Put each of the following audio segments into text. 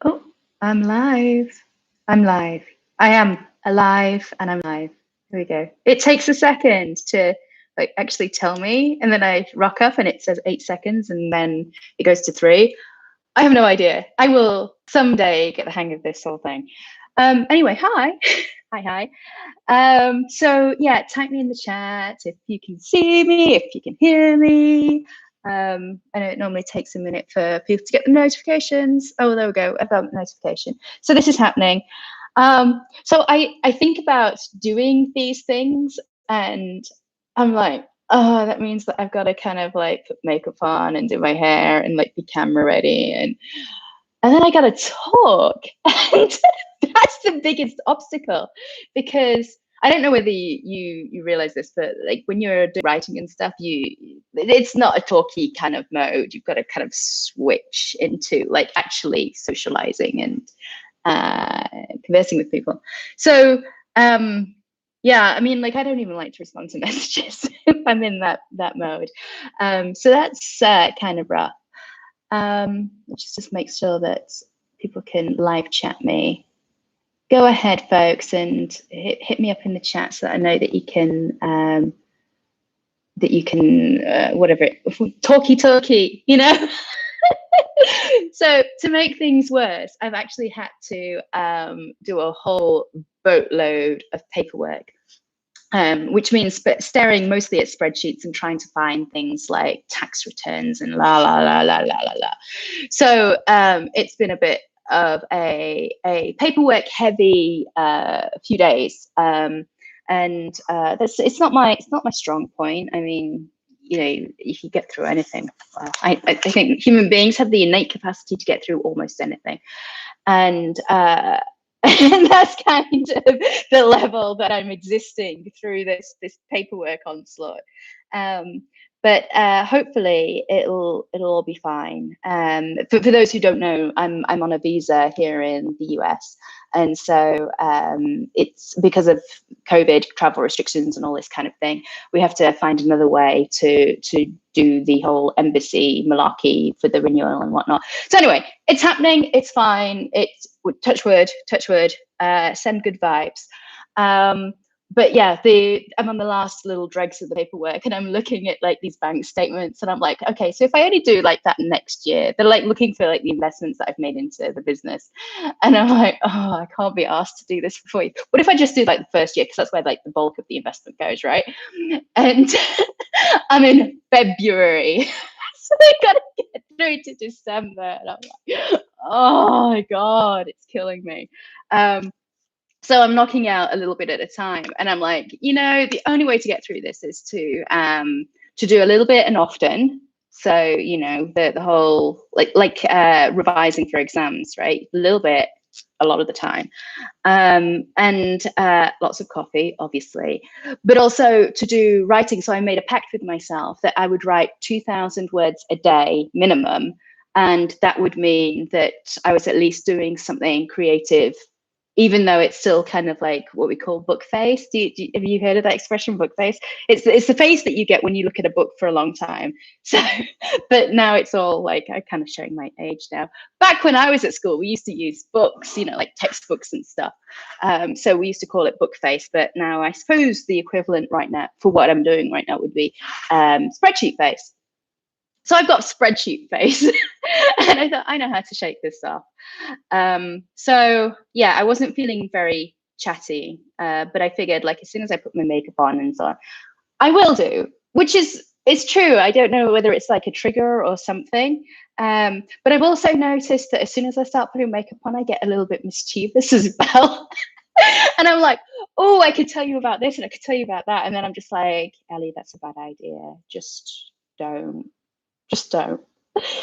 Oh, I'm live. I'm live. I am alive and I'm live. Here we go. It takes a second to like actually tell me, and then I rock up and it says 8 seconds and then it goes to 3. I have no idea. I will someday get the hang of this whole thing. Anyway, hi. Hi. So yeah, type me in the chat if you can see me, if you can hear me. I know it normally takes a minute for people to get the notifications. Oh, there we go. I've got notification. So this is happening. So I think about doing these things and I'm like, oh, that means that I've got to kind of like put makeup on and do my hair and like be camera ready and then I got to talk. And that's the biggest obstacle because I don't know whether you realize this, but like when you're writing and stuff, it's not a talky kind of mode. You've got to kind of switch into like actually socializing and conversing with people. So yeah, I mean, like I don't even like to respond to messages if I'm in that mode. So that's kind of rough. Just make sure that people can live chat me. Go ahead, folks, and hit me up in the chat so that I know that you can whatever talky, you know. So to make things worse, I've actually had to do a whole boatload of paperwork. Which means staring mostly at spreadsheets and trying to find things like tax returns and la la la la la la la. So it's been a bit of a paperwork heavy few days, and it's not my strong point. I mean, you know, if you get through anything, I think human beings have the innate capacity to get through almost anything, and and that's kind of the level that I'm existing through this paperwork onslaught. But hopefully it'll all be fine. For those who don't know, I'm on a visa here in the US, and so it's because of COVID travel restrictions and all this kind of thing. We have to find another way to do the whole embassy malarkey for the renewal and whatnot. So anyway, it's happening. It's fine. It's touch wood, send good vibes. But yeah, I'm on the last little dregs of the paperwork and I'm looking at like these bank statements and I'm like, okay, so if I only do like that next year, they're like looking for like the investments that I've made into the business. And I'm like, oh, I can't be asked to do this before you. What if I just do like the first year? Because that's where like the bulk of the investment goes, right? And I'm in February. So I gotta get through to December. And I'm like, oh my God, it's killing me. So I'm knocking out a little bit at a time. And I'm like, you know, the only way to get through this is to do a little bit and often. So, you know, the whole like revising for exams, right? A little bit, a lot of the time. And lots of coffee, obviously, but also to do writing. So I made a pact with myself that I would write 2,000 words a day minimum. And that would mean that I was at least doing something creative, even though it's still kind of like what we call book face. Have you heard of that expression, book face? It's the face that you get when you look at a book for a long time. So, but now it's all like, I'm kind of showing my age now. Back when I was at school, we used to use books, you know, like textbooks and stuff. So we used to call it book face, but now I suppose the equivalent right now for what I'm doing right now would be spreadsheet face. So I've got spreadsheet face and I thought, I know how to shake this off. So yeah, I wasn't feeling very chatty, but I figured like as soon as I put my makeup on and so on, I will do, which is, it's true. I don't know whether it's like a trigger or something. But I've also noticed that as soon as I start putting makeup on, I get a little bit mischievous as well. And I'm like, oh, I could tell you about this and I could tell you about that. And then I'm just like, Ellie, that's a bad idea. Just don't.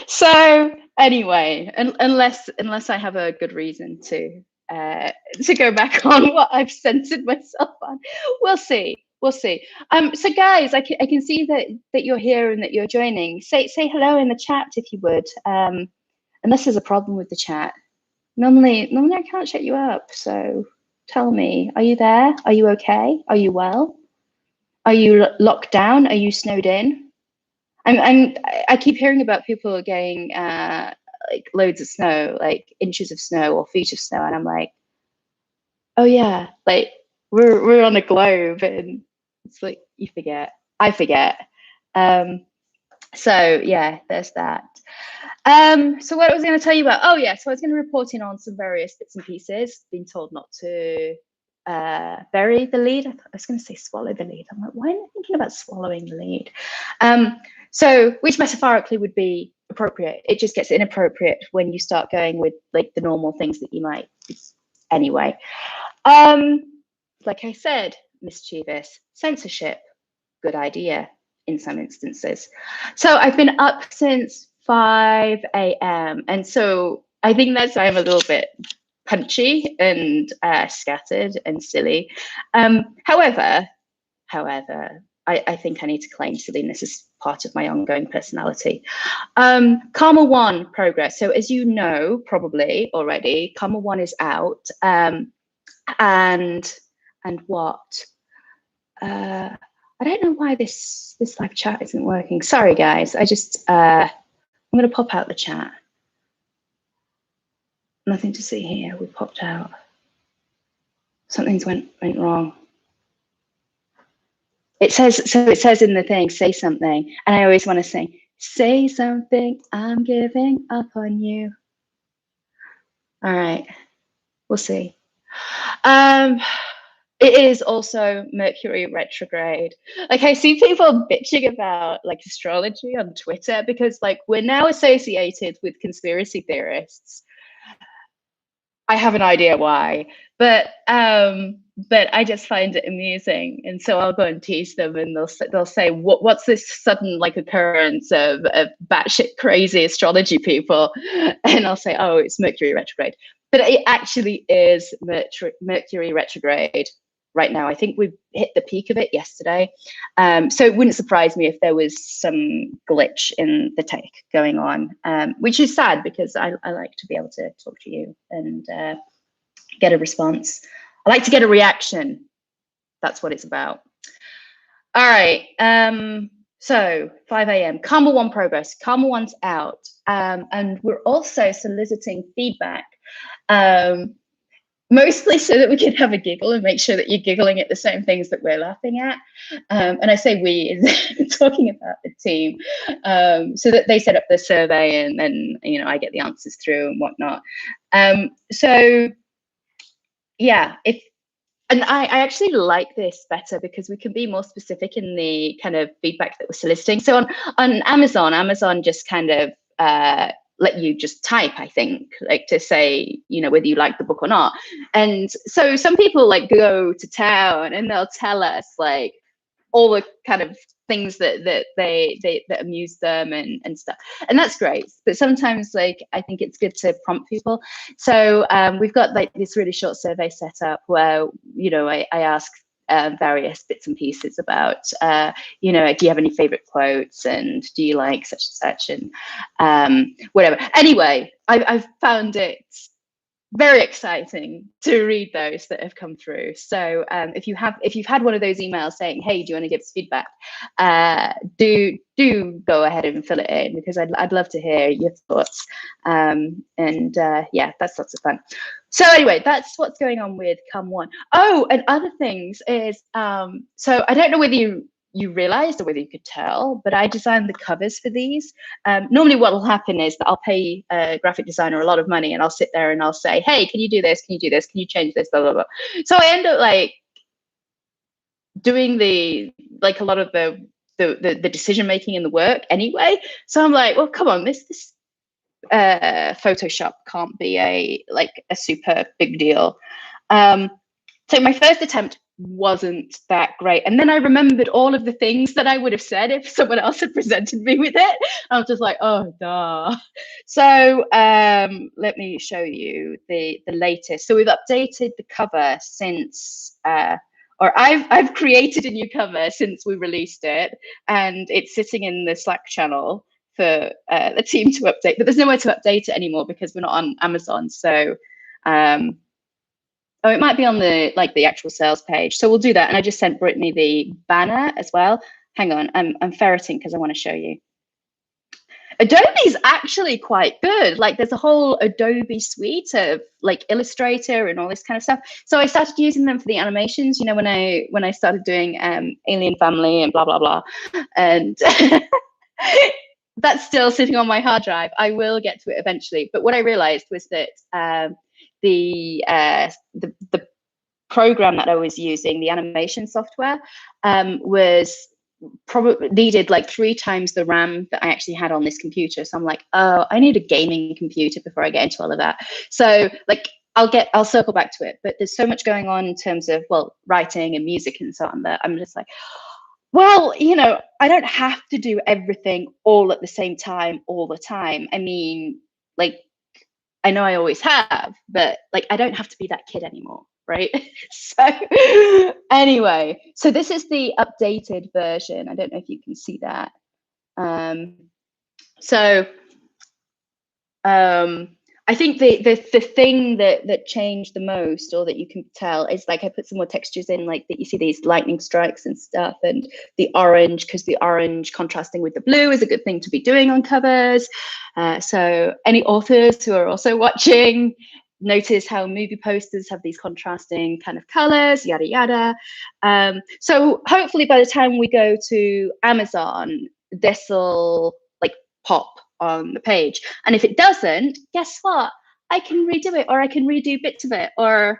So anyway, unless I have a good reason to go back on what I've censored myself on, we'll see. So guys, I can see that you're here and that you're joining. Say hello in the chat if you would. Unless there's a problem with the chat. Normally I can't shut you up. So tell me, are you there? Are you okay? Are you well? Are you locked down? Are you snowed in? I keep hearing about people getting like loads of snow, like inches of snow or feet of snow, and I'm like, oh yeah, like we're on a globe, and it's like you forget, I forget. So yeah, there's that. So what I was going to tell you about, oh yeah, so I was going to report in on some various bits and pieces. Been told not to bury the lead. I was going to say swallow the lead. I'm like, why am I thinking about swallowing the lead? So which metaphorically would be appropriate. It just gets inappropriate when you start going with like the normal things that you might anyway. Like I said, mischievous, censorship, good idea in some instances. So I've been up since 5 a.m. And so I think that's why I'm a little bit punchy and scattered and silly. However, I think I need to claim silliness as part of my ongoing personality. Karma 1 progress. So as you know, probably already, Karma 1 is out. And what? I don't know why this live chat isn't working. Sorry, guys. I just, I'm going to pop out the chat. Nothing to see here. We popped out. Something's went wrong. It says, so it says in the thing, say something. And I always want to say something, I'm giving up on you. All right, we'll see. It is also Mercury retrograde. Like I see people bitching about like astrology on Twitter because like we're now associated with conspiracy theorists. I have an idea why, but I just find it amusing, and so I'll go and tease them, and they'll say, what's this sudden like occurrence of batshit crazy astrology people, and I'll say, oh, it's Mercury retrograde, but it actually is Mercury retrograde right now. I think we've hit the peak of it yesterday, so it wouldn't surprise me if there was some glitch in the tech going on, which is sad because I like to be able to talk to you and get a response. I like to get a reaction. That's what it's about. All right. So 5 a.m. Karma 1 progress. Karma 1's out, and we're also soliciting feedback. Mostly so that we can have a giggle and make sure that you're giggling at the same things that we're laughing at. And I say we, talking about the team, so that they set up the survey and then, you know, I get the answers through and whatnot. So yeah, and I actually like this better because we can be more specific in the kind of feedback that we're soliciting. So on Amazon just kind of let you just type, I think, like to say, you know, whether you like the book or not. And so some people like go to town and they'll tell us like all the kind of things that that amuse them and stuff, and that's great. But sometimes like I think it's good to prompt people. So we've got like this really short survey set up where, you know, I ask various bits and pieces about, you know, do you have any favorite quotes, and do you like such and such, and whatever. Anyway, I've found it very exciting to read those that have come through. So if you've had one of those emails saying, hey, do you want to give us feedback, do go ahead and fill it in, because I'd love to hear your thoughts. Yeah, that's lots of fun. So anyway, that's what's going on with Come One. Oh, and other things is, so I don't know whether you realized or whether you could tell, but I designed the covers for these. Normally what will happen is that I'll pay a graphic designer a lot of money, and I'll sit there and I'll say, hey, can you do this? Can you do this? Can you change this? Blah, blah, blah. So I end up like doing a lot of the decision making in the work anyway. So I'm like, well, come on, this Photoshop can't be a super big deal. So my first attempt wasn't that great, and then I remembered all of the things that I would have said if someone else had presented me with it. I was just like, oh duh. So let me show you the latest. So we've updated the cover since or I've created a new cover since we released it, and it's sitting in the Slack channel for the team to update, but there's nowhere to update it anymore because we're not on Amazon. So oh, it might be on the actual sales page. So we'll do that. And I just sent Brittany the banner as well. Hang on, I'm ferreting because I want to show you. Adobe's actually quite good. Like there's a whole Adobe suite of like Illustrator and all this kind of stuff. So I started using them for the animations, you know, when I started doing Alien Family and blah blah blah. And that's still sitting on my hard drive. I will get to it eventually. But what I realized was that the program that I was using, the animation software, was probably needed like 3 times the RAM that I actually had on this computer. So I'm like, oh, I need a gaming computer before I get into all of that. So like I'll circle back to it, but there's so much going on in terms of, well, writing and music and so on, that I'm just like, well, you know, I don't have to do everything all at the same time all the time. I mean, like, I know I always have, but like I don't have to be that kid anymore, right? So anyway, so this is the updated version. I don't know if you can see that. I think the thing that changed the most, or that you can tell, is like I put some more textures in, like that you see these lightning strikes and stuff, and the orange, because the orange contrasting with the blue is a good thing to be doing on covers. So any authors who are also watching, notice how movie posters have these contrasting kind of colors, yada yada. So hopefully by the time we go to Amazon, this will like pop on the page. And if it doesn't, guess what? I can redo it, or I can redo bits of it, or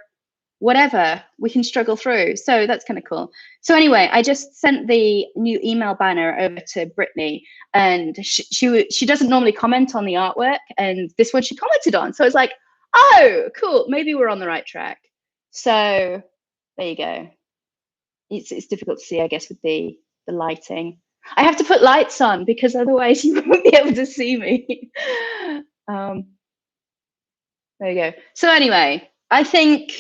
whatever. We can struggle through. So that's kind of cool. So anyway, I just sent the new email banner over to Brittany, and she doesn't normally comment on the artwork, and this one she commented on. So I was like, oh, cool. Maybe we're on the right track. So there you go. It's difficult to see, I guess, with the lighting. I have to put lights on because otherwise you won't be able to see me. There you go. So anyway, I think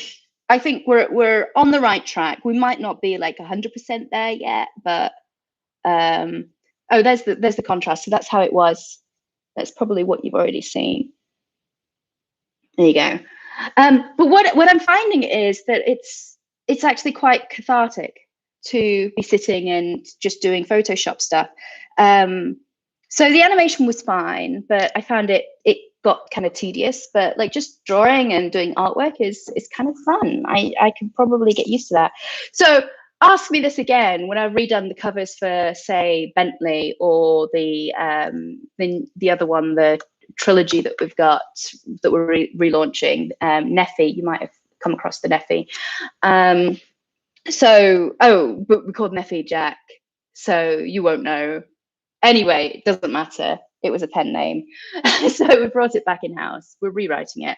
we're on the right track. We might not be like 100% there yet, but oh, there's the contrast. So that's how it was. That's probably what you've already seen. There you go. But what I'm finding is that it's actually quite cathartic to be sitting and just doing Photoshop stuff. So the animation was fine, but I found it got kind of tedious. But like just drawing and doing artwork is kind of fun. I can probably get used to that. So ask me this again when I've redone the covers for, say, Bentley, or the other one, the trilogy that we've got that we're relaunching, Neffy. You might have come across the Neffy. But we called Neffy Jack, so you won't know. Anyway, it doesn't matter. It was a pen name. So we brought it back in-house. We're rewriting it.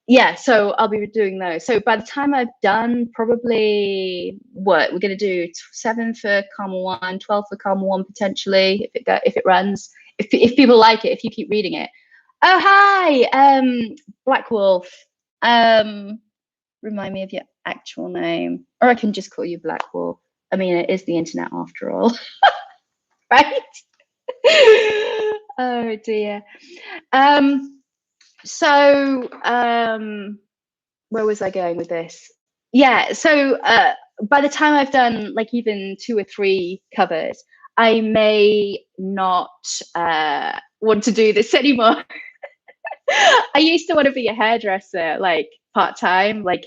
Yeah, so I'll be doing those. So by the time I've done, probably what we're going to do, 7 for Karma 1, 12 for Karma 1 potentially, if it runs, if people like it, if you keep reading it. Oh, hi, Black Wolf. Remind me of your actual name, or I can just call you Black Wolf. I mean, it is the internet after all, right? Oh dear. So where was I going with this? Yeah, so by the time I've done like even 2 or 3 covers, I may not want to do this anymore. I used to want to be a hairdresser, like part-time, like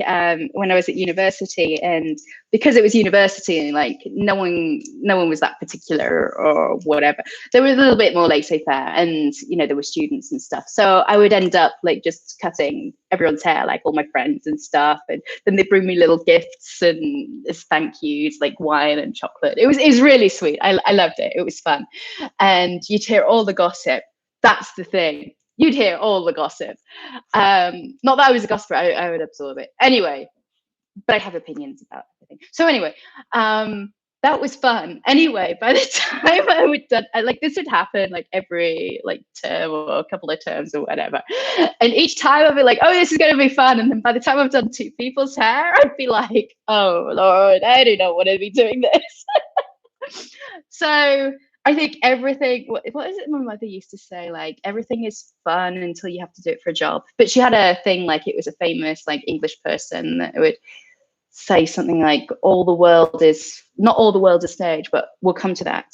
when I was at university, and because it was university, like no one was that particular or whatever. They were a little bit more laissez-faire, and you know, there were students and stuff, so I would end up like just cutting everyone's hair, like all my friends and stuff, and then they bring me little gifts and as thank yous, like wine and chocolate. It was really sweet. I loved it. It was fun, and you'd hear all the gossip. That's the thing. You'd hear all the gossip. Not that I was a gossiper, I would absorb it. Anyway, but I have opinions about everything. So anyway, that was fun. Anyway, by the time I would done, like this would happen like every like term or a couple of terms or whatever. And each time I'd be like, oh, this is going to be fun. And then by the time I've done 2 people's hair, I'd be like, oh, Lord, I do not want to be doing this. So I think everything, what is it my mother used to say, like everything is fun until you have to do it for a job. But she had a thing, like it was a famous like English person that would say something like all the world is not all the world's a stage, but we'll come to that.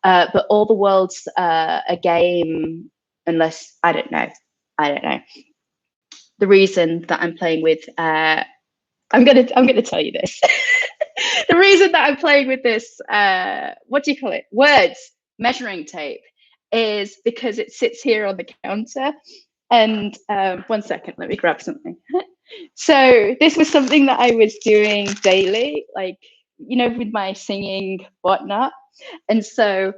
But all the world's a game, unless I don't know. The reason that I'm playing with I'm gonna tell you this. The reason that I'm playing with this what do you call it? Words measuring tape is because it sits here on the counter. And 1 second, let me grab something. So this was something that I was doing daily, like, you know, with my singing, whatnot. And so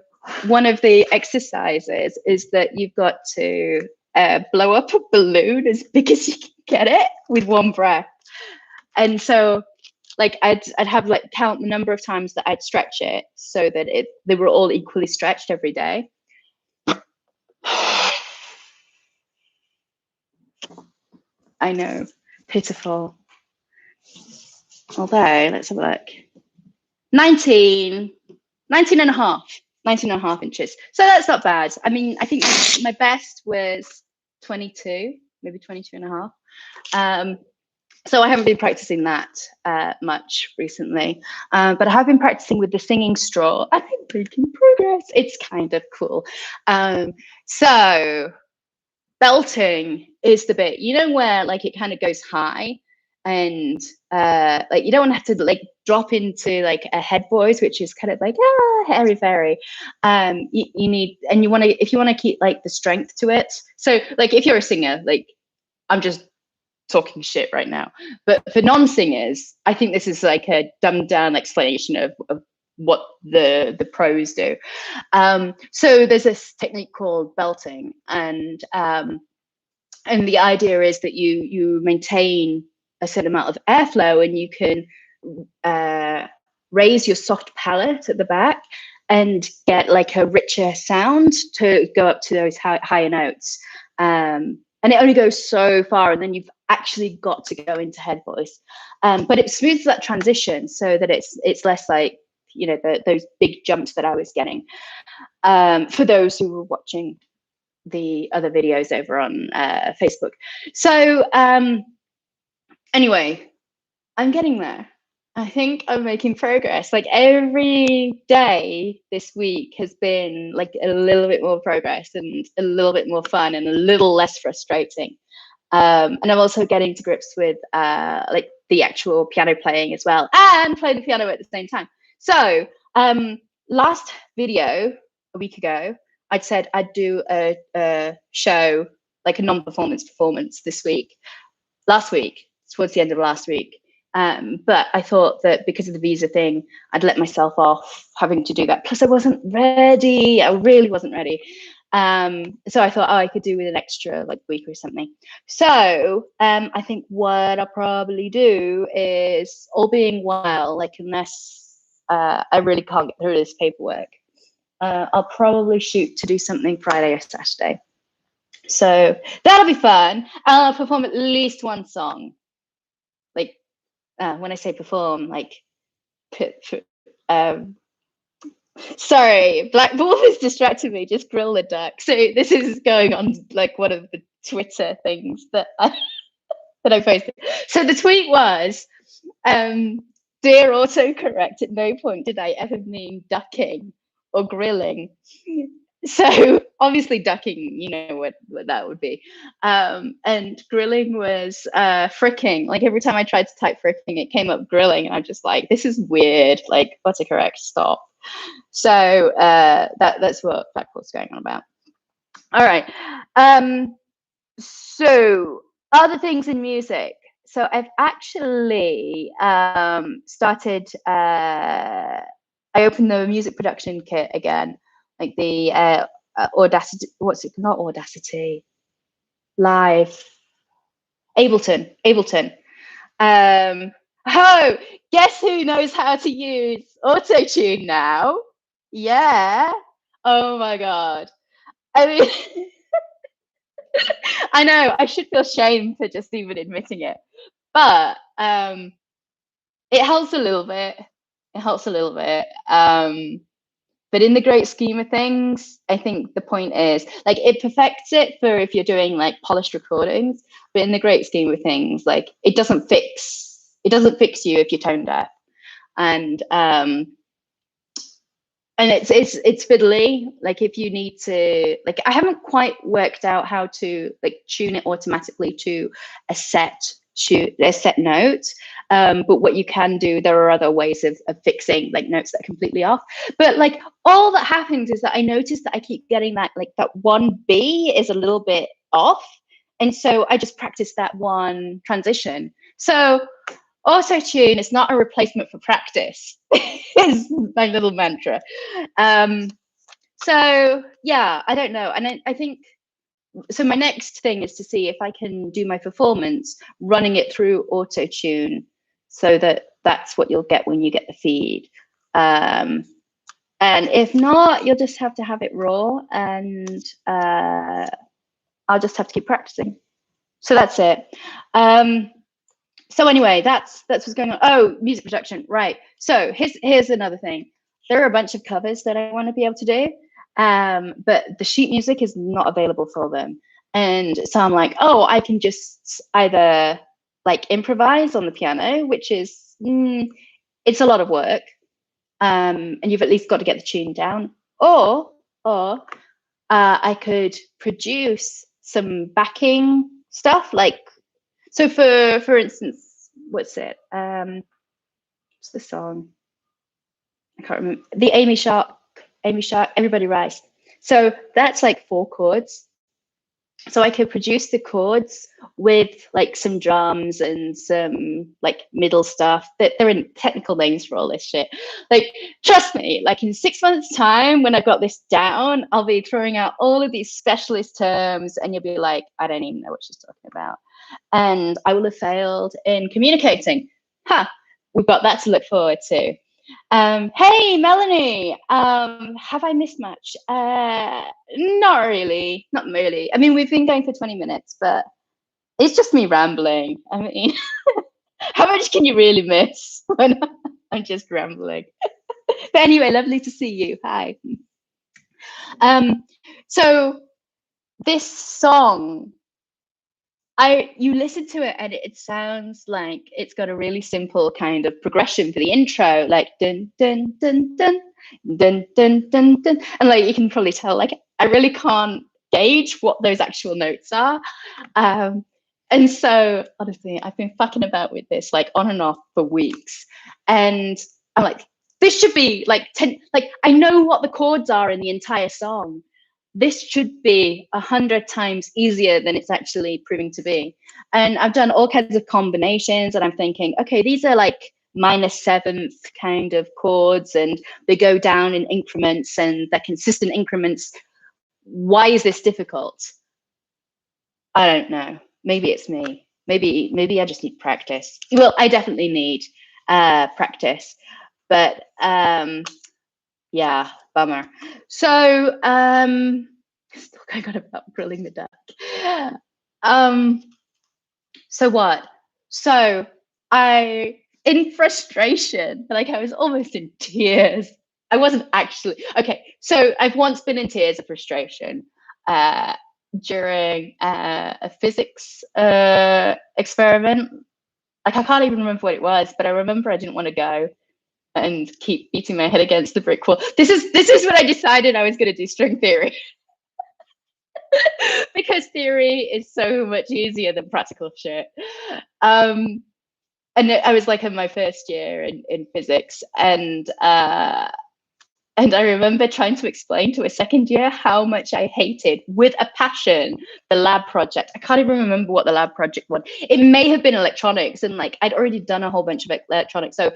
one of the exercises is that you've got to blow up a balloon as big as you can get it with one breath. And so like I'd have like count the number of times that I'd stretch it so that they were all equally stretched every day. I know, pitiful. Although, let's have a look. 19 and a half inches. So that's not bad. I mean, I think my best was 22, maybe 22 and a half. So I haven't been practicing that much recently, but I have been practicing with the singing straw. I've been making progress. It's kind of cool. So belting is the bit, you know, where like it kind of goes high, and like you don't have to like drop into like a head voice, which is kind of like hairy fairy. You need, and you want to, if you want to keep like the strength to it. So like if you're a singer, like I'm just talking shit right now, but for non-singers, I think this is like a dumbed down explanation of what the pros do. So there's this technique called belting, and the idea is that you maintain a certain amount of airflow, and you can raise your soft palate at the back and get like a richer sound to go up to those higher notes. And it only goes so far, and then you've actually got to go into head voice. But it smooths that transition so that it's less like, you know, those big jumps that I was getting. For those who were watching the other videos over on Facebook. So anyway, I'm getting there. I think I'm making progress. Like every day this week has been like a little bit more progress and a little bit more fun and a little less frustrating. And I'm also getting to grips with like the actual piano playing as well, and play the piano at the same time. So last video a week ago, I'd said I'd do a show, like a non-performance this week. Last week, towards the end of last week. But I thought that because of the visa thing, I'd let myself off having to do that. Plus, I wasn't ready. I really wasn't ready. So I thought, I could do with an extra like week or something. So I think what I'll probably do is, all being well, like unless I really can't get through this paperwork, I'll probably shoot to do something Friday or Saturday. So that'll be fun. I'll perform at least one song. Like when I say perform, like sorry, Black Wolf is distracting me. Just grill the duck. So this is going on like one of the Twitter things that I posted. So the tweet was, dear autocorrect, at no point did I ever mean ducking or grilling. So obviously ducking, you know what that would be. And grilling was fricking. Like every time I tried to type fricking, it came up grilling, and I'm just like, this is weird. Like autocorrect, stop. So that's what Black Wolf's going on about. All right. So other things in music. So I've actually started. I opened the music production kit again. Like the Audacity, not Audacity, Live, Ableton. Oh, guess who knows how to use auto-tune now? Yeah. Oh my God. I mean, I know, I should feel shame for just even admitting it, but it helps a little bit. But in the great scheme of things, I think the point is, like, it perfects it for if you're doing like polished recordings, but in the great scheme of things, like it doesn't fix you if you're tone deaf. And And it's fiddly. Like if you need to, like, I haven't quite worked out how to like tune it automatically to a set note. But what you can do, there are other ways of fixing like notes that are completely off. But like all that happens is that I notice that I keep getting that, like that one B is a little bit off. And so I just practice that one transition. So auto-tune is not a replacement for practice, is my little mantra. So yeah, I don't know. And I think, so my next thing is to see if I can do my performance running it through auto-tune, so that that's what you'll get when you get the feed. And if not, you'll just have to have it raw, and I'll just have to keep practicing. So that's it. So anyway, that's what's going on. Oh, music production, right? So here's another thing. There are a bunch of covers that I want to be able to do, but the sheet music is not available for them. And so I'm like, oh, I can just either like improvise on the piano, which is it's a lot of work, and you've at least got to get the tune down, or I could produce some backing stuff, like. So for instance, what's it? What's the song? I can't remember. The Amy Sharp, Everybody Rise. So that's like 4 chords. So I could produce the chords with like some drums and some like middle stuff. That there are technical names for all this shit. Like, trust me, like in 6 months' time, when I've got this down, I'll be throwing out all of these specialist terms, and you'll be like, I don't even know what she's talking about. And I will have failed in communicating. We've got that to look forward to. Hey, Melanie, have I missed much? Not really. I mean, we've been going for 20 minutes, but it's just me rambling. I mean, how much can you really miss when I'm just rambling? But anyway, lovely to see you. Hi. So this song, you listen to it and it sounds like it's got a really simple kind of progression for the intro, like dun dun dun dun dun dun dun dun, and like you can probably tell, like I really can't gauge what those actual notes are. And so honestly, I've been fucking about with this like on and off for weeks, and I'm like, this should be like 10, like I know what the chords are in the entire song. This should be 100 times easier than it's actually proving to be. And I've done all kinds of combinations, and I'm thinking, okay, these are like minor 7th kind of chords, and they go down in increments, and they're consistent increments. Why is this difficult? I don't know. Maybe it's me. Maybe I just need practice. Well, I definitely need practice, but yeah, bummer. So still going on about grilling the duck. So what? So I, in frustration, like I was almost in tears. I wasn't actually, okay. So I've once been in tears of frustration during a physics experiment. Like I can't even remember what it was, but I remember I didn't want to go and keep beating my head against the brick wall. This is when I decided I was going to do string theory. Because theory is so much easier than practical shit. And I was like in my first year in physics, and I remember trying to explain to a second year how much I hated, with a passion, the lab project. I can't even remember what the lab project was. It may have been electronics, and like I'd already done a whole bunch of electronics, so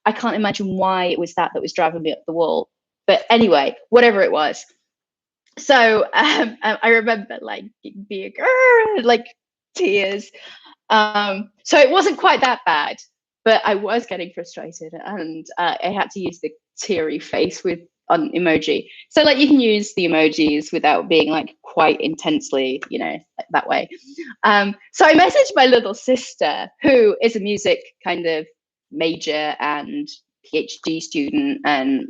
I can't imagine why it was that was driving me up the wall. But anyway, whatever it was. So I remember like being like tears. So it wasn't quite that bad, but I was getting frustrated, and I had to use the teary face with on emoji. So like you can use the emojis without being like quite intensely, you know, like that way. So I messaged my little sister, who is a music kind of major and PhD student and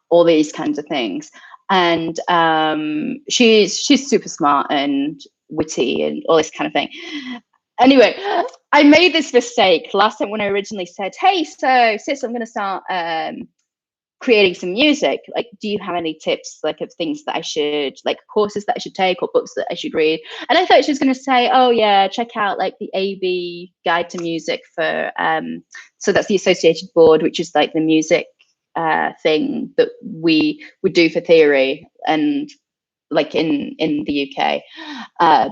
all these kinds of things. And she's super smart and witty and all this kind of thing. Anyway, I made this mistake last time when I originally said, hey, so sis, I'm going to start creating some music. Like, do you have any tips, like, of things that I should, like, courses that I should take or books that I should read? And I thought she was going to say, oh yeah, check out like the AB Guide to Music for so that's the Associated Board, which is like the music thing that we would do for theory, and like in the UK,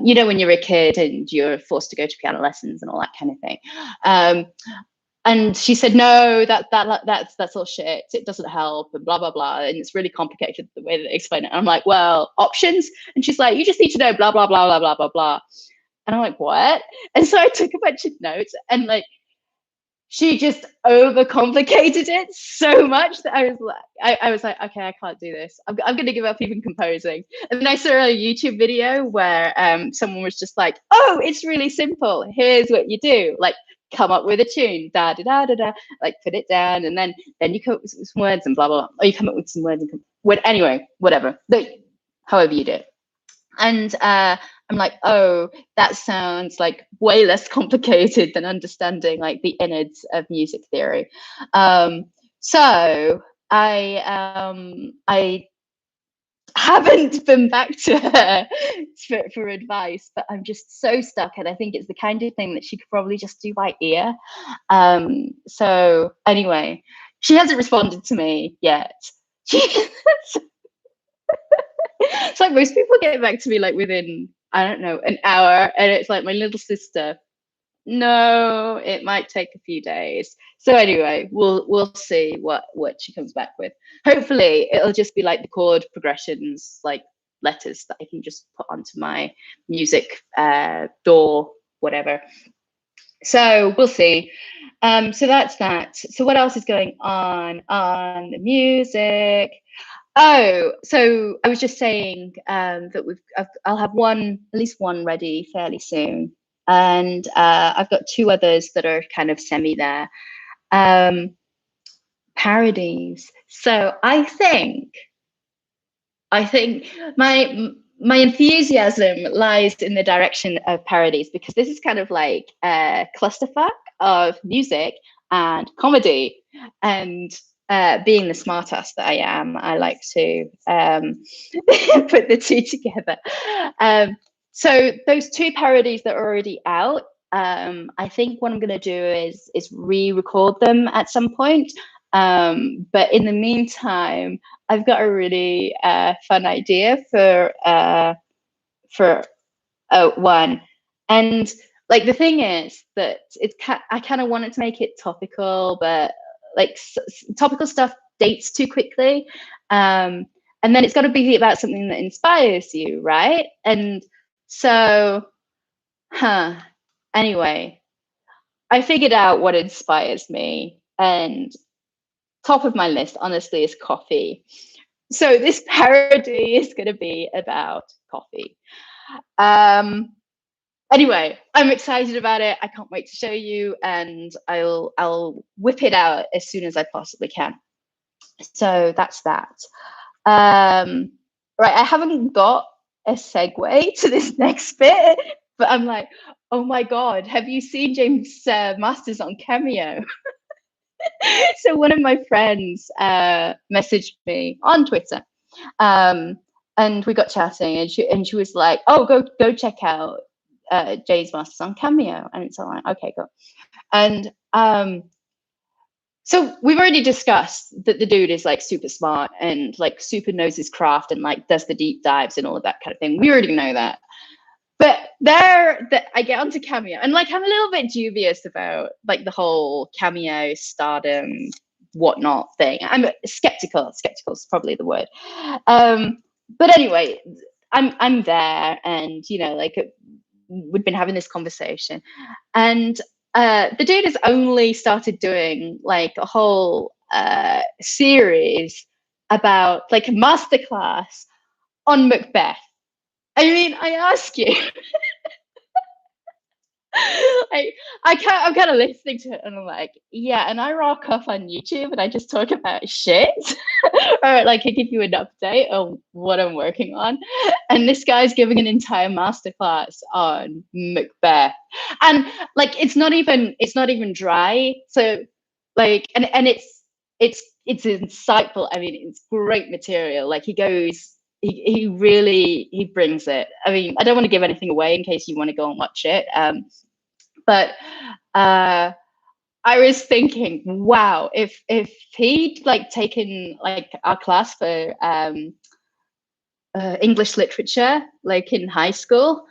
you know, when you're a kid and you're forced to go to piano lessons and all that kind of thing. And she said, no, that's all shit. It doesn't help, and blah blah blah, and it's really complicated the way that they explain it. And I'm like, well, options. And she's like, you just need to know blah blah blah blah blah blah blah. And I'm like, what? And so I took a bunch of notes, and like, she just overcomplicated it so much that I was like, okay, I can't do this. I'm going to give up even composing. And then I saw a YouTube video where someone was just like, oh, it's really simple. Here's what you do. Like, come up with a tune, da da da da da, like put it down, and then you come up with some words and blah blah blah. Or you come up with some words and anyway, whatever. However you do it. And I'm like, oh, that sounds like way less complicated than understanding like the innards of music theory. So I haven't been back to her for advice, but I'm just so stuck, and I think it's the kind of thing that she could probably just do by ear. So anyway, she hasn't responded to me yet. It's like most people get back to me like within, I don't know, an hour, and it's like my little sister, no, it might take a few days. So anyway, we'll see what she comes back with. Hopefully it'll just be like the chord progressions, like letters that I can just put onto my music door, whatever. So we'll see. So that's that. So what else is going on the music? Oh, so I was just saying that I'll have at least one ready fairly soon, and I've got two others that are kind of semi there. Parodies. So I think my enthusiasm lies in the direction of parodies, because this is kind of like a clusterfuck of music and comedy, and being the smartass that I am, I like to put the two together. So those two parodies that are already out, I think what I'm going to do is re-record them at some point. But in the meantime, I've got a really fun idea for one. And like, the thing is that I kind of wanted to make it topical, but like topical stuff dates too quickly. And then it's got to be about something that inspires you, right? And so, anyway, I figured out what inspires me, and top of my list, honestly, is coffee. So this parody is going to be about coffee. Anyway, I'm excited about it. I can't wait to show you, and I'll whip it out as soon as I possibly can. So that's that. Right, I haven't got a segue to this next bit, but I'm like, oh my God, have you seen James Masters on Cameo? So one of my friends messaged me on Twitter, and we got chatting, and she was like, oh, go check out James Masters on Cameo. And it's all like, okay, go. And so we've already discussed that the dude is like super smart and like super knows his craft and like does the deep dives and all of that kind of thing. We already know that. But I get onto Cameo, and like, I'm a little bit dubious about like the whole Cameo stardom whatnot thing. I'm skeptical. Skeptical is probably the word. But anyway, I'm there, and you know, like, we'd been having this conversation, and the dude has only started doing like a whole series about like a masterclass on MacBeth. I mean, I ask you, I'm kind of listening to it, and I'm like, yeah, and I rock off on YouTube and I just talk about shit, or like I give you an update on what I'm working on, and this guy's giving an entire masterclass on MacBeth, and like, it's not even dry. So like, and it's it's insightful. I mean, it's great material. Like he really brings it. I mean, I don't want to give anything away in case you want to go and watch it. But I was thinking, wow, if he'd like taken like our class for English literature, like in high school,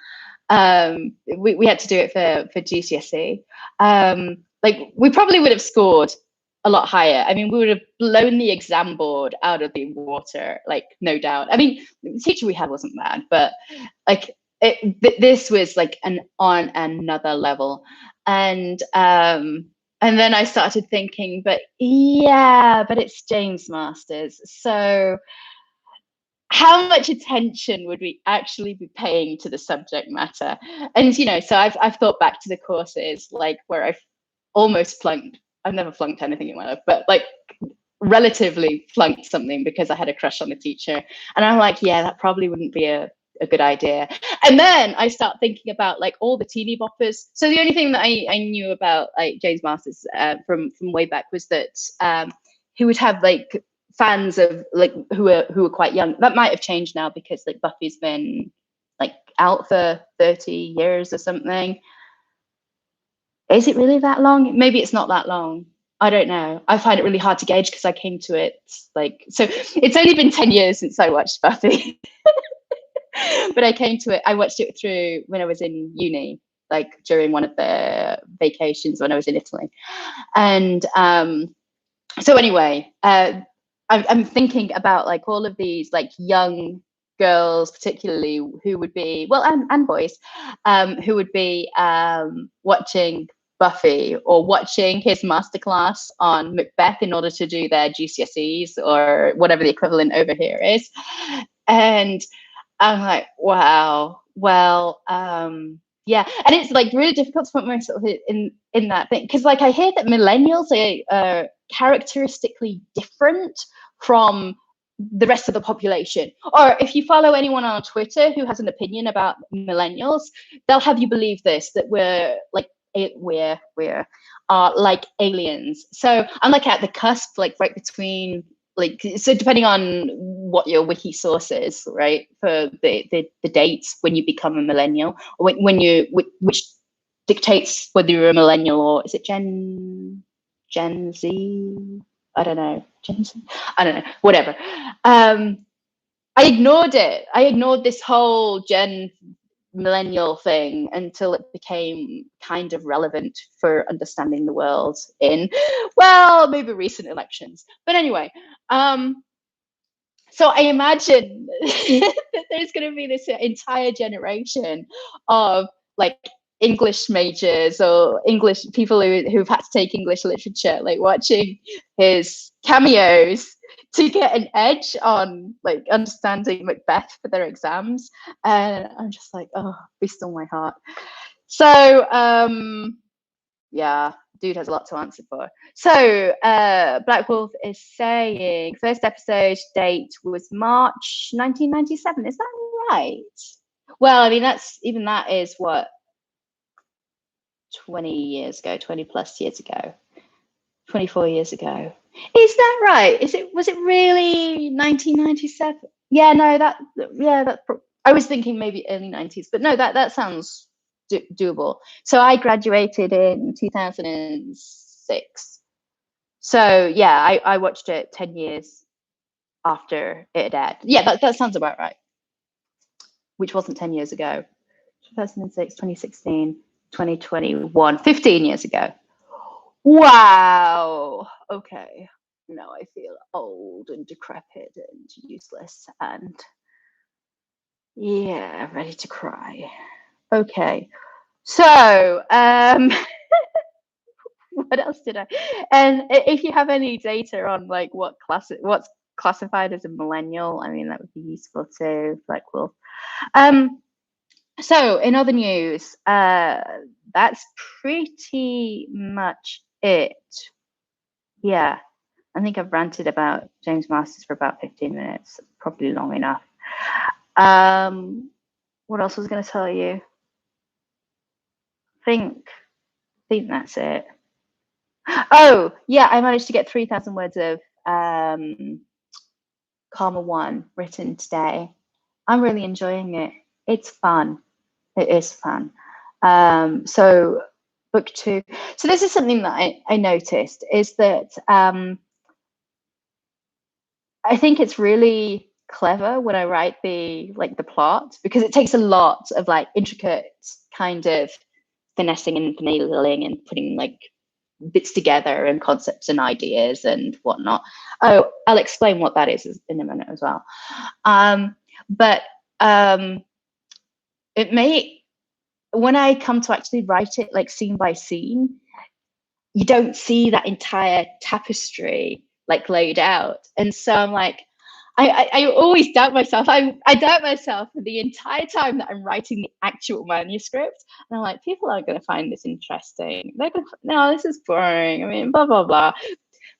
we had to do it for GCSE. Like we probably would have scored a lot higher. I mean, we would have blown the exam board out of the water, like no doubt. I mean, the teacher we had wasn't bad, but like this was like on another level. And then I started thinking, but yeah, but it's James Masters, so how much attention would we actually be paying to the subject matter? And so I've thought back to the courses like where I've almost flunked. I've never flunked anything in my life, but like relatively flunked something because I had a crush on the teacher. And I'm like, yeah, that probably wouldn't be a good idea. And then I start thinking about like all the teeny boppers. So the only thing that I knew about like James Masters from way back was that he would have like fans of like who are quite young. That might have changed now because like Buffy's been like out for 30 years or something. Is it really that long? Maybe it's not that long. I don't know. I find it really hard to gauge because I came to it like, so it's only been 10 years since I watched Buffy. But I came to it, I watched it through when I was in uni, like during one of the vacations when I was in Italy. And so anyway, I'm thinking about like all of these like young girls, particularly who would be, well, and boys, who would be watching Buffy or watching his masterclass on Macbeth in order to do their GCSEs or whatever the equivalent over here is. And I'm like, wow, well, yeah. And it's like really difficult to put myself in that thing because like I hear that millennials are characteristically different from the rest of the population. Or if you follow anyone on Twitter who has an opinion about millennials, they'll have you believe this, that we're like we're like aliens. So I'm like at the cusp, like right between like, so depending on what your wiki source is, right, for the dates when you become a millennial, or when you, which dictates whether you're a millennial or is it Gen Z? I don't know. Gen Z? I don't know. Whatever. I ignored it. I ignored this whole millennial thing until it became kind of relevant for understanding the world in, well, maybe recent elections. But anyway, so I imagine that there's going to be this entire generation of like English majors or English people who've had to take English literature, like watching his cameos to get an edge on like understanding Macbeth for their exams. And I'm just like, oh, be still my heart. So yeah, dude has a lot to answer for. So Black Wolf is saying first episode date was March 1997. Is that right? Well, I mean, that is what, 20 years ago, 20 plus years ago, 24 years ago. Is that right? Was it really 1997? Yeah, no, I was thinking maybe early 90s, but no, that sounds doable. So I graduated in 2006. So yeah, I watched it 10 years after it had aired. Yeah, that sounds about right. Which wasn't 10 years ago. 2006, 2016, 2021, 15 years ago. Wow. Okay. Now I feel old and decrepit and useless and yeah, ready to cry. Okay. So, what else did I? And if you have any data on like what's classified as a millennial, I mean that would be useful too. Like, well, so in other news, that's pretty much it. Yeah, I think I've ranted about James Masters for about 15 minutes, probably long enough. What else was I going to tell you? I think that's it. Oh, yeah, I managed to get 3,000 words of Karma 1 written today. I'm really enjoying it. It's fun. It is fun. So book 2. So this is something that I noticed, is that I think it's really clever when I write the plot, because it takes a lot of like intricate kind of finessing and finagling and putting like bits together and concepts and ideas and whatnot. Oh, I'll explain what that is in a minute as well. But it may, when I come to actually write it like scene by scene, you don't see that entire tapestry like laid out. And so I'm like, I always doubt myself. I doubt myself for the entire time that I'm writing the actual manuscript. And I'm like, people aren't going to find this interesting. They're going to, no, this is boring. I mean, blah, blah, blah.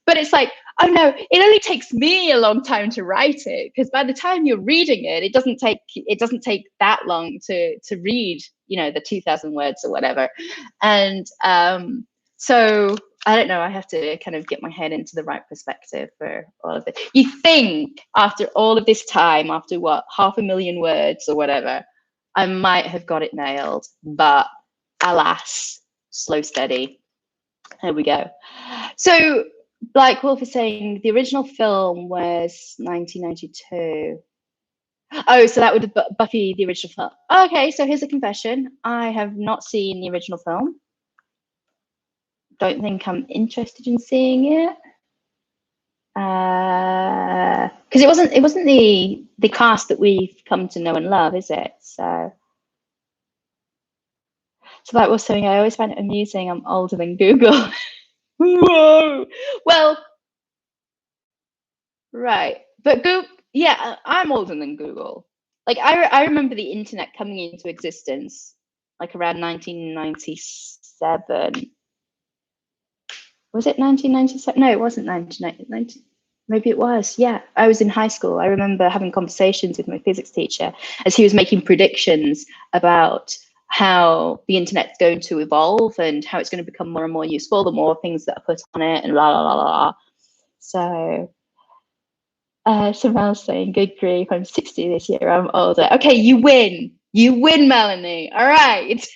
But it's like, oh no, it only takes me a long time to write it, because by the time you're reading it, it doesn't take that long to read, you know, the 2,000 words or whatever. And so I don't know, I have to kind of get my head into the right perspective for all of it. You think after all of this time, after what, 500,000 words or whatever, I might have got it nailed, but alas, slow, steady. There we go. So Black Wolf is saying the original film was 1992. Oh, so that would have Buffy, the original film. Okay, so here's a confession. I have not seen the original film. Don't think I'm interested in seeing it. Because it wasn't the cast that we've come to know and love, is it? So that was something I always find it amusing. I'm older than Google. Whoa. Well, right. But Google, yeah, I'm older than Google. Like I remember the internet coming into existence like around 1997. Was it 1997? No, it wasn't 1990. Maybe it was. Yeah, I was in high school. I remember having conversations with my physics teacher as he was making predictions about how the internet's going to evolve and how it's going to become more and more useful the more things that are put on it and blah, blah, blah, blah. So Mel's saying, good grief, I'm 60 this year, I'm older. Okay, you win. You win, Melanie. All right.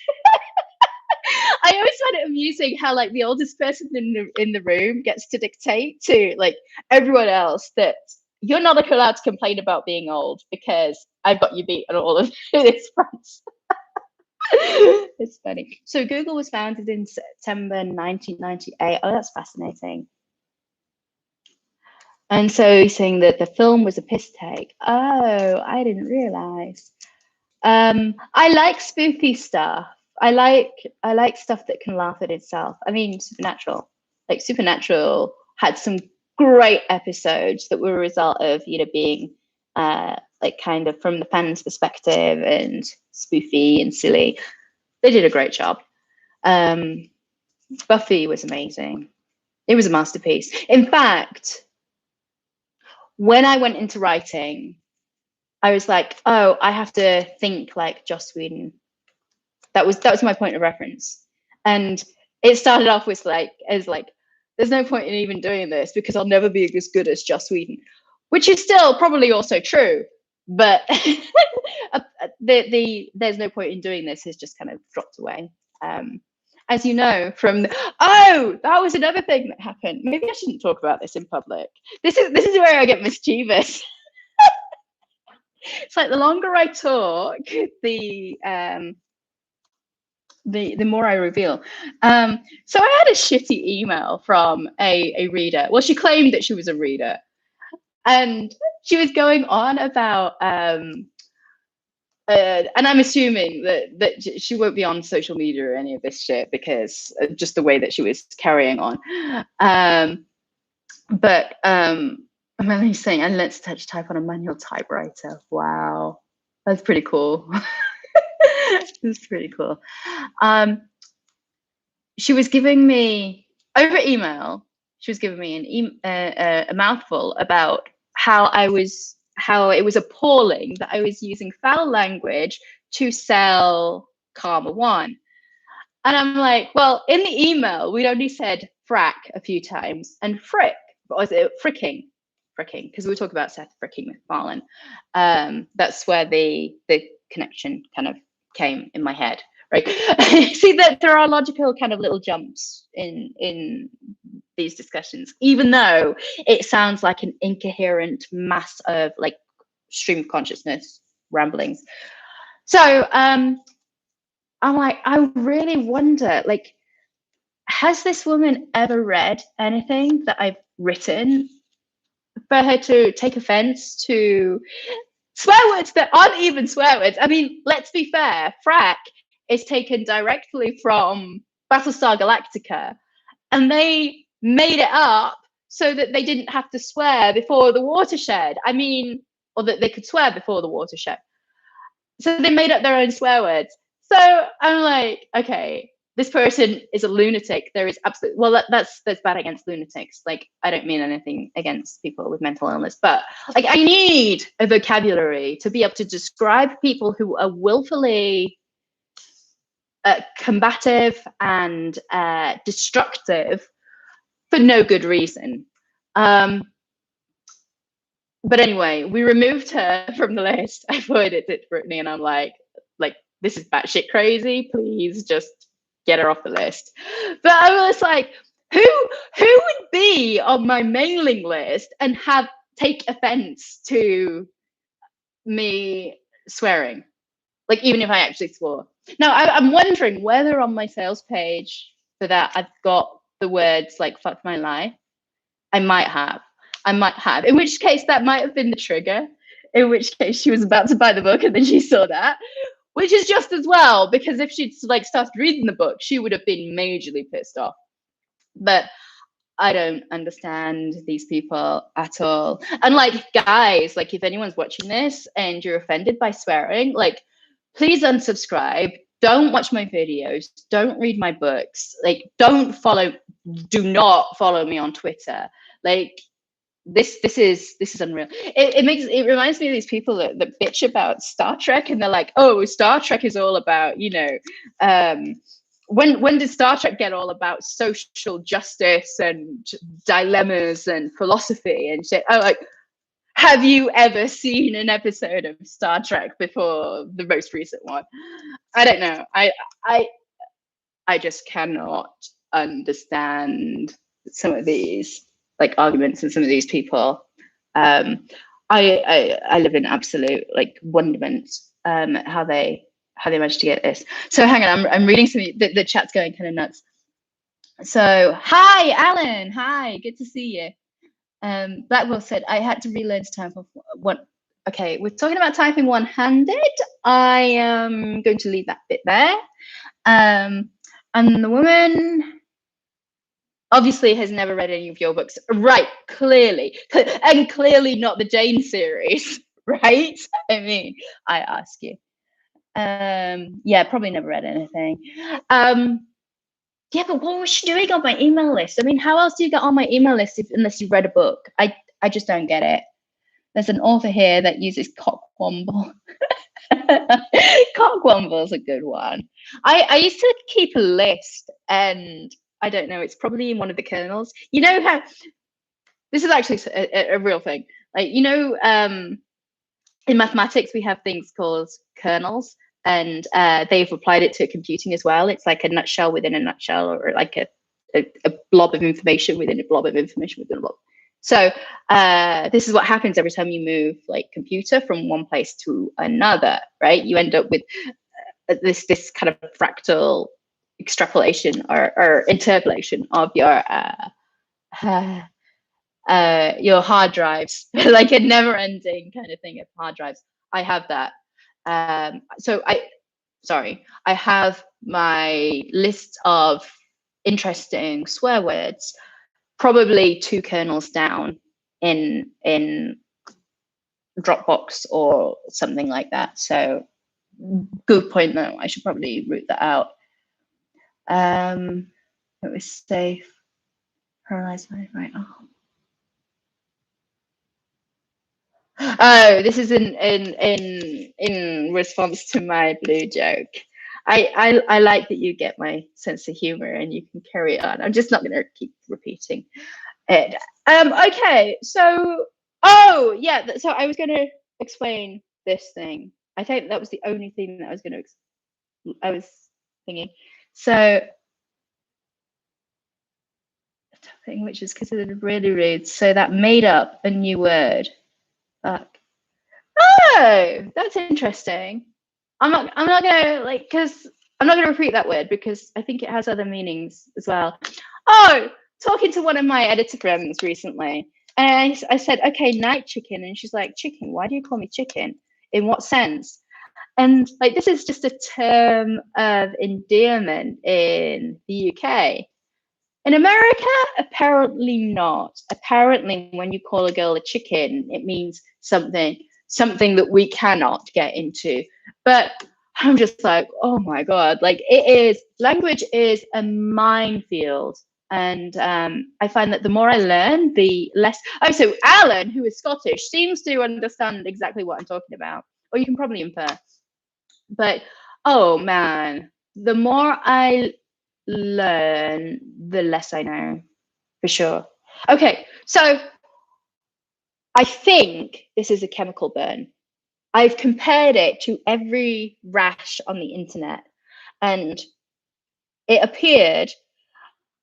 I always find it amusing how like the oldest person in the room gets to dictate to like everyone else that you're not allowed to complain about being old because I've got you beat on all of this fronts. It's funny. So Google was founded in September 1998. Oh, that's fascinating. And so he's saying that the film was a piss take. Oh, I didn't realize. I like spooky stuff. I like stuff that can laugh at itself. I mean, Supernatural. Like Supernatural had some great episodes that were a result of, you know, being like kind of from the fans' perspective and spoofy and silly. They did a great job. Buffy was amazing. It was a masterpiece. In fact, when I went into writing, I was like, oh, I have to think like Joss Whedon. That was my point of reference. And it started off with there's no point in even doing this because I'll never be as good as Joss Whedon, which is still probably also true. But there's no point in doing this has just kind of dropped away. As you know from that was another thing that happened. Maybe I shouldn't talk about this in public. This is where I get mischievous. It's like the longer I talk, the more I reveal. So I had a shitty email from a reader. Well, she claimed that she was a reader, and she was going on about and I'm assuming that she won't be on social media or any of this shit because just the way that she was carrying on. But Melanie's saying, and let's touch type on a manual typewriter. Wow, that's pretty cool. That's pretty cool. She was giving me over email. She was giving me a mouthful about how it was appalling that I was using foul language to sell Karma 1. And I'm like, well, in the email, we'd only said frack a few times and frick or is it fricking, because we talk about Seth Fricking MacFarlane. That's where the connection kind of came in my head, right? See that there are logical kind of little jumps in these discussions, even though it sounds like an incoherent mass of like stream of consciousness ramblings. So I'm like, I really wonder, like, has this woman ever read anything that I've written for her to take offense to swear words that aren't even swear words? I mean, let's be fair, frack is taken directly from Battlestar Galactica, and they made it up so that they didn't have to swear before the watershed. I mean, or that they could swear before the watershed. So they made up their own swear words. So I'm like, okay, this person is a lunatic. There is absolutely, well, that's bad against lunatics. Like, I don't mean anything against people with mental illness, but like, I need a vocabulary to be able to describe people who are willfully combative and destructive for no good reason. But anyway, we removed her from the list. I forwarded it to Brittany, and I'm like, this is batshit crazy. Please just get her off the list. But I was like, who would be on my mailing list and take offense to me swearing? Like, even if I actually swore. Now, I'm wondering whether on my sales page for that I've got the words like "fuck my life." I might have. In which case, that might have been the trigger. In which case, she was about to buy the book and then she saw that, which is just as well, because if she'd like started reading the book, she would have been majorly pissed off. But I don't understand these people at all. And like, guys, like, if anyone's watching this and you're offended by swearing, like, please unsubscribe. Don't watch my videos. Don't read my books. Like, do not follow me on Twitter. Like, this is unreal. It reminds me of these people that bitch about Star Trek, and they're like, oh, Star Trek is all about, you know, when did Star Trek get all about social justice and dilemmas and philosophy and shit? I'm like, have you ever seen an episode of Star Trek before the most recent one? I don't know. I just cannot understand some of these like arguments and some of these people. I live in absolute like wonderment how they managed to get this. So hang on, I'm reading some. The chat's going kind of nuts. So hi, Alan. Hi, good to see you. Blackwell said I had to relearn to type one. Okay, we're talking about typing one-handed. I am going to leave that bit there. And the woman obviously has never read any of your books, right? Clearly, and clearly not the Jane series, right? I mean, I ask you. Yeah, probably never read anything. Yeah, but what was she doing on my email list? I mean, how else do you get on my email list unless you read a book? I just don't get it. There's an author here that uses cockwomble. Cockwomble is a good one. I used to keep a list, and I don't know, it's probably in one of the kernels. You know how this is actually a real thing. Like, you know, in mathematics we have things called kernels, and they've applied it to computing as well. It's like a nutshell within a nutshell, or like a blob of information within a blob of information within a blob. So this is what happens every time you move like computer from one place to another, right? You end up with this kind of fractal extrapolation or interpolation of your hard drives, like a never-ending kind of thing of hard drives. I have that. So I have my list of interesting swear words probably 2 kernels down in Dropbox or something like that. So good point though. I should probably root that out. It was safe. Paralyzed my right arm. Oh, this is in response to my blue joke. I like that you get my sense of humor and you can carry on. I'm just not going to keep repeating. it. Okay, so oh yeah, so I was going to explain this thing. I think that was the only thing that I was going to. I was thinking. So thing which is considered really rude. So that made up a new word. Fuck. Oh, that's interesting. I'm not gonna like because I'm not gonna repeat that word because I think it has other meanings as well. Oh, talking to one of my editor friends recently, and I said, okay, night chicken, and she's like, chicken? Why do you call me chicken? In what sense? And like this is just a term of endearment in the UK. In America, apparently not. Apparently, when you call a girl a chicken, it means something that we cannot get into. But I'm just like, oh my god, like language is a minefield. And I find that the more I learn, the less. Oh, so Alan, who is Scottish, seems to understand exactly what I'm talking about, or you can probably infer. But oh man, the more I learn, the less I know, for sure. Okay, so I think this is a chemical burn. I've compared it to every rash on the internet, and it appeared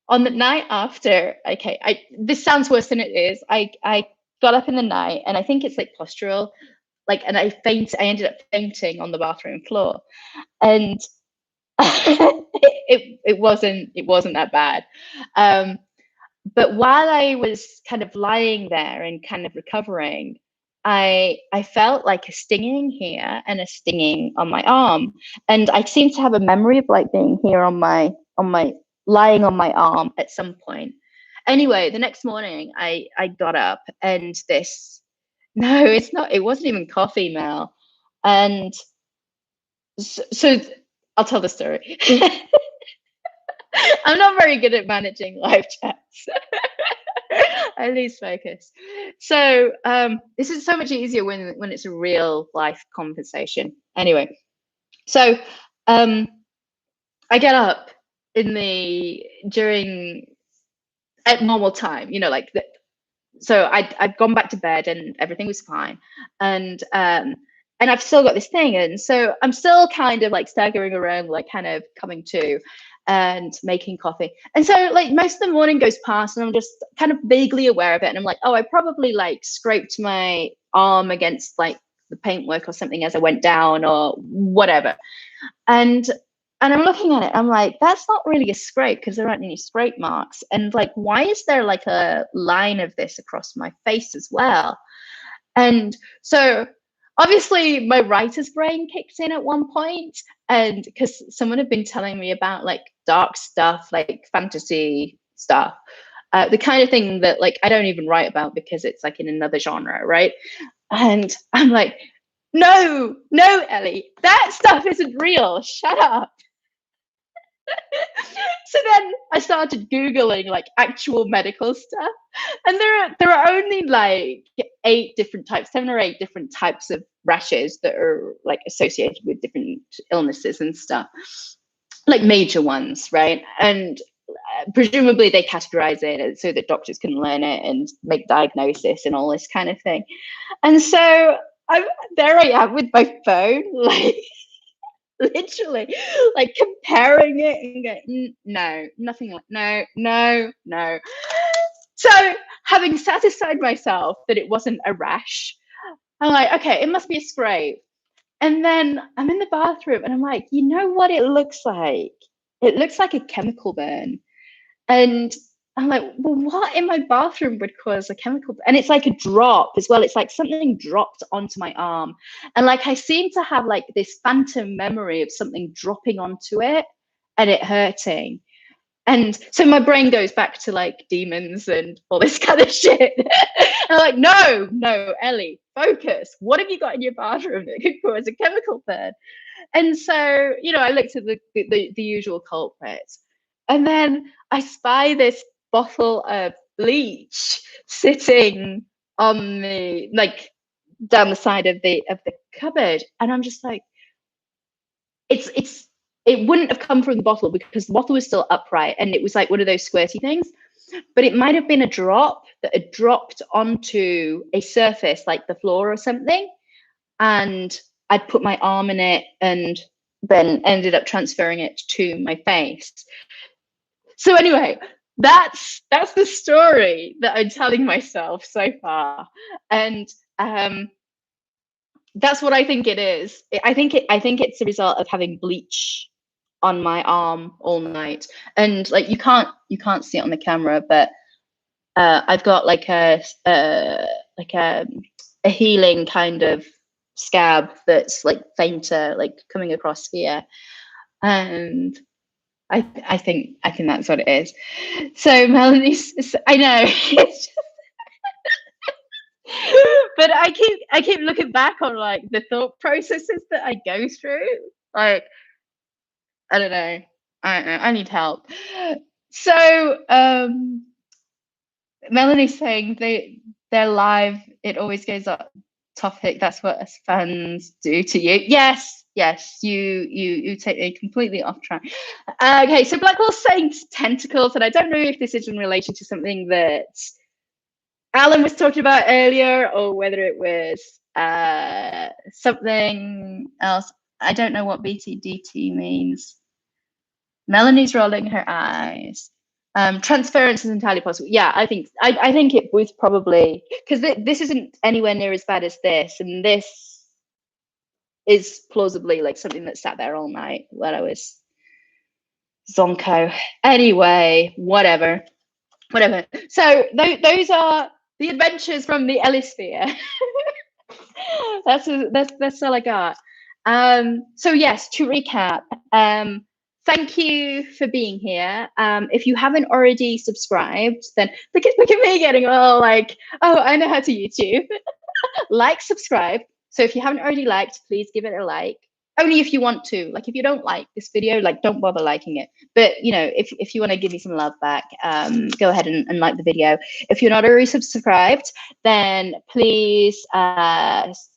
on the night after. Okay, this sounds worse than it is. I got up in the night, and I think it's like postural, like, and I ended up fainting on the bathroom floor, and it wasn't that bad. But while I was kind of lying there and kind of recovering, I felt like a stinging here and a stinging on my arm, and I seem to have a memory of like being here on my lying on my arm at some point. Anyway, the next morning I got up and this no, it's not. It wasn't even coffee, Mel, and so I'll tell the story. I'm not very good at managing live chats. I lose focus. So this is so much easier when it's a real life conversation. Anyway, so I get up during at normal time, you know, like so I'd gone back to bed and everything was fine, and I've still got this thing, and so I'm still kind of like staggering around, like kind of coming to and making coffee. And so like most of the morning goes past and I'm just kind of vaguely aware of it, and I'm like, oh, I probably like scraped my arm against like the paintwork or something as I went down or whatever. And I'm looking at it, I'm like, that's not really a scrape because there aren't any scrape marks. And like, why is there like a line of this across my face as well? And so obviously my writer's brain kicked in at one point, and because someone had been telling me about like dark stuff, like fantasy stuff, the kind of thing that like I don't even write about because it's like in another genre, right? And I'm like, no, Ellie, that stuff isn't real. Shut up. So then I started Googling like actual medical stuff. And there are only like 7 or 8 different types of rashes that are like associated with different illnesses and stuff, like major ones, right? And presumably they categorize it so that doctors can learn it and make diagnosis and all this kind of thing. And so there I am with my phone, like literally like comparing it and going, no, nothing like no. So having satisfied myself that it wasn't a rash, I'm like, okay, it must be a scrape. And then I'm in the bathroom and I'm like, you know what it looks like? It looks like a chemical burn. And I'm like, well, what in my bathroom would cause a chemical burn? And it's like a drop as well. It's like something dropped onto my arm. And like I seem to have like this phantom memory of something dropping onto it and it hurting. And so my brain goes back to like demons and all this kind of shit. I'm like, no, Ellie, focus. What have you got in your bathroom that could cause a chemical burn? And so, you know, I looked at the usual culprits. And then I spy this bottle of bleach sitting on the like down the side of the cupboard. And I'm just like, it wouldn't have come from the bottle because the bottle was still upright and it was like one of those squirty things. but it might have been a drop that had dropped onto a surface like the floor or something, and I'd put my arm in it and then ended up transferring it to my face. So anyway, that's the story that I'm telling myself so far, and that's what I think it is. I think it's a result of having bleach on my arm all night, and like you can't see it on the camera, but I've got like a healing kind of scab that's like fainter, like coming across here, and I think that's what it is. So Melanie's, I know, it's just, but I keep looking back on like the thought processes that I go through. Like, I don't know. I need help. So Melanie's saying they're live. It always goes up topic. That's what us fans do to you. Yes, you take me completely off track. Okay, so Blackwell's saying tentacles, and I don't know if this is in relation to something that Alan was talking about earlier, or whether it was something else. I don't know what BTDT means. Melanie's rolling her eyes. Transference is entirely possible. Yeah, I think it was probably because this isn't anywhere near as bad as this, and this is plausibly like something that sat there all night when I was zonko. Anyway, whatever. So those are the adventures from the Ellisphere. that's all I got. So yes, to recap, thank you for being here. If you haven't already subscribed, then look at me getting all like, oh, I know how to YouTube. Like, subscribe. So if you haven't already liked, please give it a like. Only if you want to. Like, if you don't like this video, like, don't bother liking it. But, you know, if you want to give me some love back, go ahead and like the video. If you're not already subscribed, then please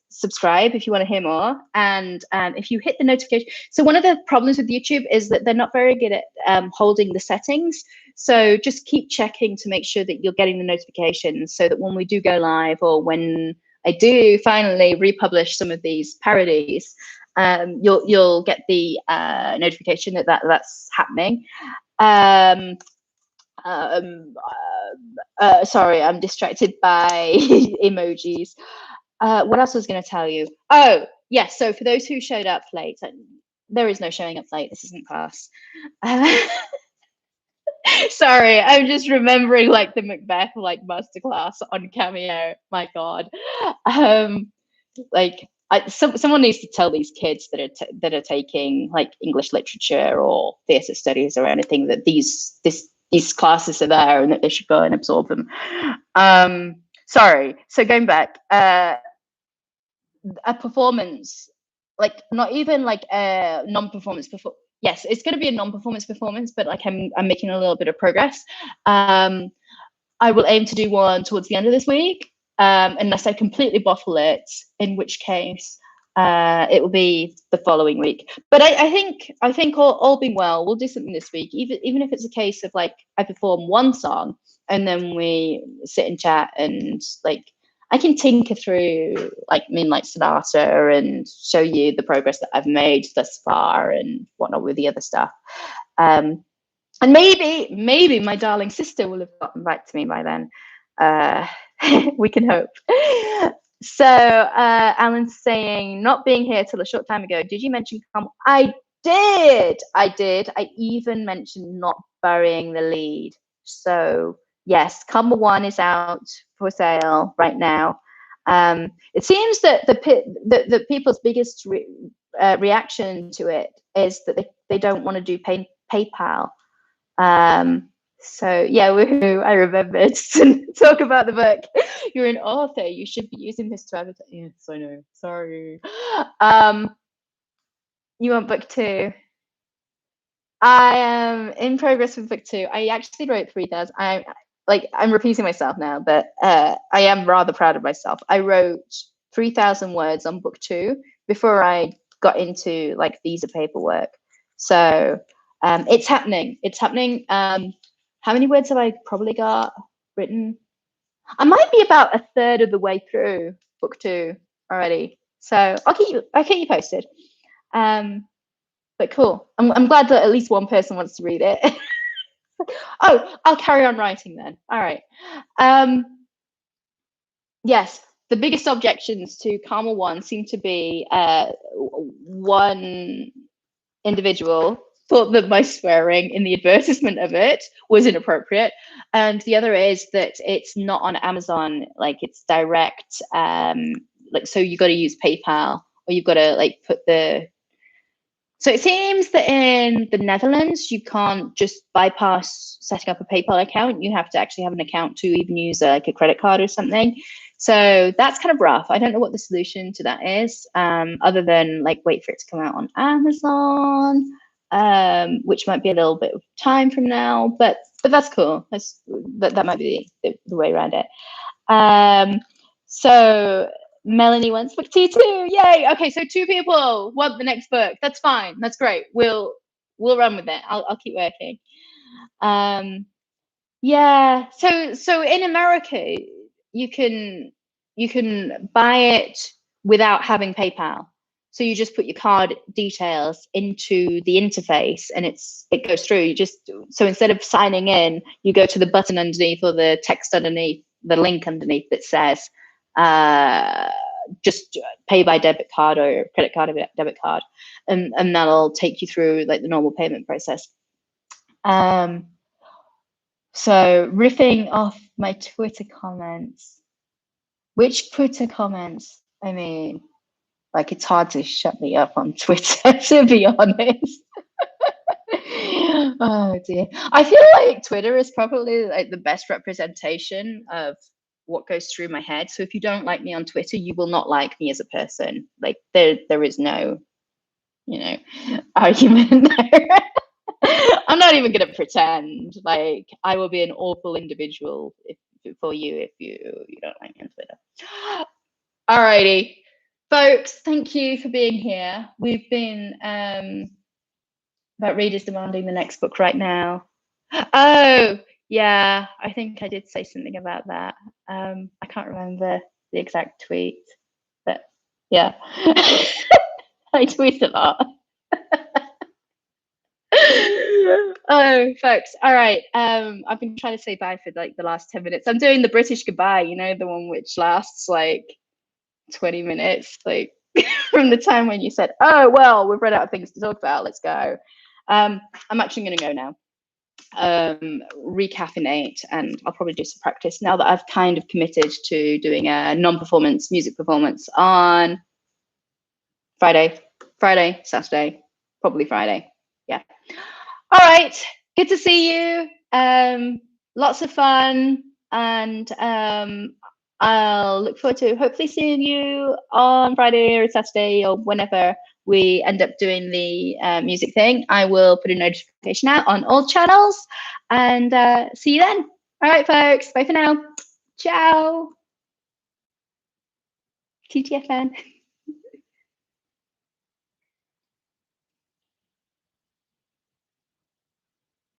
subscribe if you want to hear more. And if you hit the notification. So one of the problems with YouTube is that they're not very good at holding the settings. So just keep checking to make sure that you're getting the notifications so that when we do go live, or when I do finally republish some of these parodies, you'll get the notification that's happening. Sorry, I'm distracted by emojis. What else was I going to tell you? Oh, yes. So for those who showed up late, there is no showing up late. This isn't class. Sorry, I'm just remembering like the MacBeth like masterclass on Cameo. My God, like someone needs to tell these kids that are taking like English literature or theatre studies or anything that these classes are there and that they should go and absorb them. Sorry. So going back, a performance, like not even like a non-performance performance. Yes, it's going to be a non-performance performance, but like I'm making a little bit of progress. I will aim to do one towards the end of this week, unless I completely bottle it, in which case it will be the following week. But I think all being well, we'll do something this week, even if it's a case of like I perform one song and then we sit and chat, and like I can tinker through like Moonlight Sonata and show you the progress that I've made thus far and whatnot with the other stuff. And maybe my darling sister will have gotten back to me by then. We can hope. So Alan's saying, not being here till a short time ago, did you mention I did. I even mentioned not burying the lead. So yes, Comma 1 is out for sale right now. It seems that the people's biggest reaction to it is that they don't want to do PayPal. So yeah, woohoo, I remembered to talk about the book. You're an author, you should be using this to advertise. Yes, I know, sorry. You want book 2? I am in progress with book 2. I actually wrote 3,000. I'm repeating myself now, but I am rather proud of myself. I wrote 3,000 words on book 2 before I got into like visa paperwork. So it's happening. How many words have I probably got written? I might be about a third of the way through book 2 already. So I'll keep you posted. But cool. I'm glad that at least one person wants to read it. Oh, I'll carry on writing then. All right. Yes, the biggest objections to Karma 1 seem to be one individual thought that my swearing in the advertisement of it was inappropriate, and the other is that it's not on Amazon, like it's direct, like, so you got to use PayPal, or you've got to like put the. So it seems that in the Netherlands you can't just bypass setting up a PayPal account. You have to actually have an account to even use like a credit card or something. So that's kind of rough. I don't know what the solution to that is, other than like wait for it to come out on Amazon, which might be a little bit of time from now. But that's cool. That might be the way around it. So Melanie wants book 2 too. Yay! Okay, so 2 people want the next book. That's fine. That's great. We'll run with it. I'll keep working. Yeah. So in America, you can buy it without having PayPal. So you just put your card details into the interface, and it goes through. So instead of signing in, you go to the button underneath or the text underneath, the link underneath that says just pay by debit card or credit card or debit card, and that'll take you through like the normal payment process. So riffing off my Twitter comments. Which Twitter comments? I mean, like, it's hard to shut me up on Twitter, to be honest. Oh dear. I feel like Twitter is probably like the best representation of what goes through my head. So if you don't like me on Twitter, you will not like me as a person. Like there is no, argument there. I'm not even going to pretend. Like, I will be an awful individual for you if you don't like me on Twitter. Alrighty, folks, thank you for being here. We've been about readers demanding the next book right now. Oh, yeah, I think I did say something about that. I can't remember the exact tweet, but yeah, I tweet a lot. Oh, folks. All right. I've been trying to say bye for like the last 10 minutes. I'm doing the British goodbye, the one which lasts like 20 minutes, like from the time when you said, oh, well, we've run out of things to talk about. Let's go. I'm actually going to go now. Recaffeinate, and I'll probably do some practice now that I've kind of committed to doing a non-performance music performance on Friday, Saturday, probably Friday. Yeah. All right. Good to see you. Lots of fun, and I'll look forward to hopefully seeing you on Friday or Saturday or whenever we end up doing the music thing. I will put a notification out on all channels, and see you then. All right, folks. Bye for now. Ciao. TTFN.